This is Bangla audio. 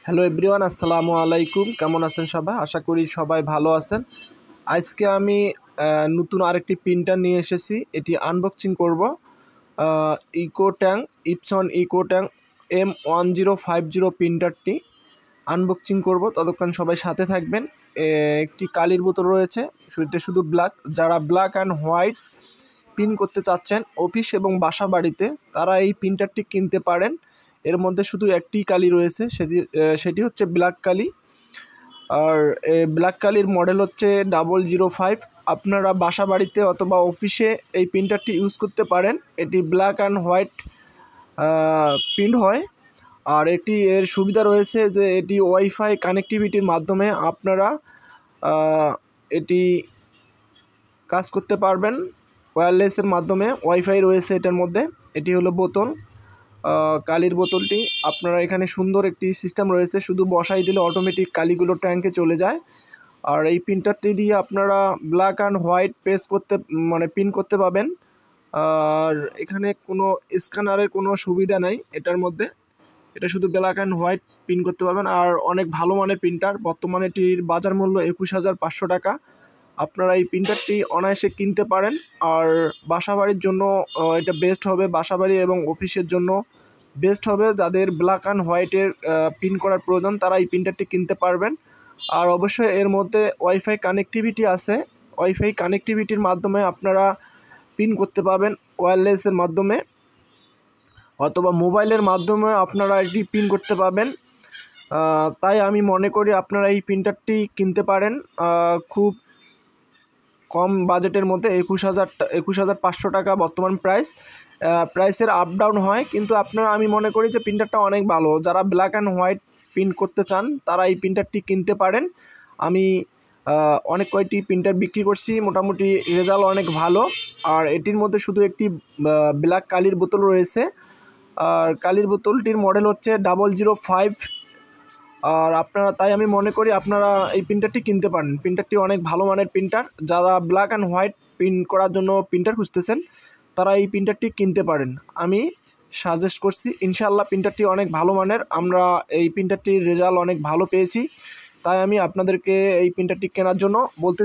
হ্যালো এভরিওয়ান, আসসালামু আলাইকুম। কেমন আছেন সবাই? আশা করি সবাই ভালো আছেন। আজকে আমি নতুন আরেকটি প্রিন্টার নিয়ে এসেছি। এটি আনবক্সিং করব। ইকোট্যাং ইপসন ইকোট্যাং M1050 প্রিন্টারটি আনবক্সিং করব। ততক্ষণ সবাই সাথে থাকবেন। একটি কালির বোতল রয়েছে, শুধু ব্ল্যাক। যারা ব্ল্যাক অ্যান্ড হোয়াইট প্রিন্ট করতে চাচ্ছেন অফিস এবং বাসা বাড়িতে, তারা এই প্রিন্টারটি কিনতে পারেন। এর মধ্যে শুধু একটি কালি রয়েছে, সেটি হচ্ছে ব্ল্যাক কালি। আর ব্ল্যাক কালির মডেল হচ্ছে 005। আপনারা বাসা বাড়িতে অথবা অফিসে এই প্রিন্টারটি ইউজ করতে পারেন। এটি ব্ল্যাক অ্যান্ড হোয়াইট প্রিন্ট হয়। আর এর সুবিধা রয়েছে যে এটি ওয়াইফাই কানেক্টিভিটির মাধ্যমে আপনারা এটি কাজ করতে পারবেন। ওয়্যারলেসের মাধ্যমে ওয়াইফাই রয়েছে এটার মধ্যে। এটি হলো বোতল, কালির বোতলটি। আপনারা এখানে সুন্দর একটি সিস্টেম রয়েছে, শুধু বসাই দিলে অটোমেটিক কালিগুলো ট্যাঙ্কে চলে যায়। আর এই প্রিন্টারটি দিয়ে আপনারা ব্ল্যাক অ্যান্ড হোয়াইট প্রিন্ট করতে পাবেন। আর এখানে কোনো স্ক্যানারের কোনো সুবিধা নাই এটার মধ্যে। এটা শুধু ব্ল্যাক অ্যান্ড হোয়াইট প্রিন্ট করতে পারবেন। আর অনেক ভালো মানের প্রিন্টার। বর্তমানে এটির বাজার মূল্য 21,500 টাকা। আপনারা এই প্রিন্টারটি অনায়াসে কিনতে পারেন। আর বাসাবাড়ির জন্য এটা বেস্ট হবে। বাসাবাড়ি এবং অফিসের জন্য বেস্ট হবে। যাদের ব্ল্যাক অ্যান্ড হোয়াইটের প্রিন্ট করার প্রয়োজন, তারা এই প্রিন্টারটি কিনতে পারবেন। আর অবশ্যই এর মধ্যে ওয়াইফাই কানেক্টিভিটি আছে। ওয়াইফাই কানেক্টিভিটির মাধ্যমে আপনারা প্রিন্ট করতে পারবেন ওয়্যারলেসের মাধ্যমে, অথবা মোবাইলের মাধ্যমে আপনারা এটি প্রিন্ট করতে পারবেন। তাই আমি মনে করি আপনারা এই প্রিন্টারটি কিনতে পারেন খুব কম বাজেটের মধ্যে। 21,500 টাকা বর্তমান প্রাইসের আপ ডাউন হয়, কিন্তু আমি মনে করি যে প্রিন্টারটা অনেক ভালো। যারা ব্ল্যাক অ্যান্ড হোয়াইট প্রিন্ট করতে চান, তারা এই প্রিন্টারটি কিনতে পারেন। আমি অনেক কয়টি প্রিন্টার বিক্রি করছি, মোটামুটি রেজাল্ট অনেক ভালো। আর এটির মধ্যে শুধু একটি ব্ল্যাক কালির বোতল রয়েছে। আর কালির বোতলটির মডেল হচ্ছে 005। আর তাই আমি মনে করি আপনারা এই প্রিন্টারটি কিনতে পারেন। প্রিন্টারটি অনেক ভালো মানের প্রিন্টার। যারা ব্ল্যাক অ্যান্ড হোয়াইট প্রিন্ট করার জন্য প্রিন্টার খুঁজতেছেন, তারা এই প্রিন্টারটি কিনতে পারেন। আমি সাজেস্ট করছি। ইনশাআল্লাহ প্রিন্টারটি অনেক ভালো মানের। আমরা এই প্রিন্টারটির রেজাল্ট অনেক ভালো পেয়েছি। তাই আমি আপনাদেরকে এই প্রিন্টারটি কেনার জন্য বলতে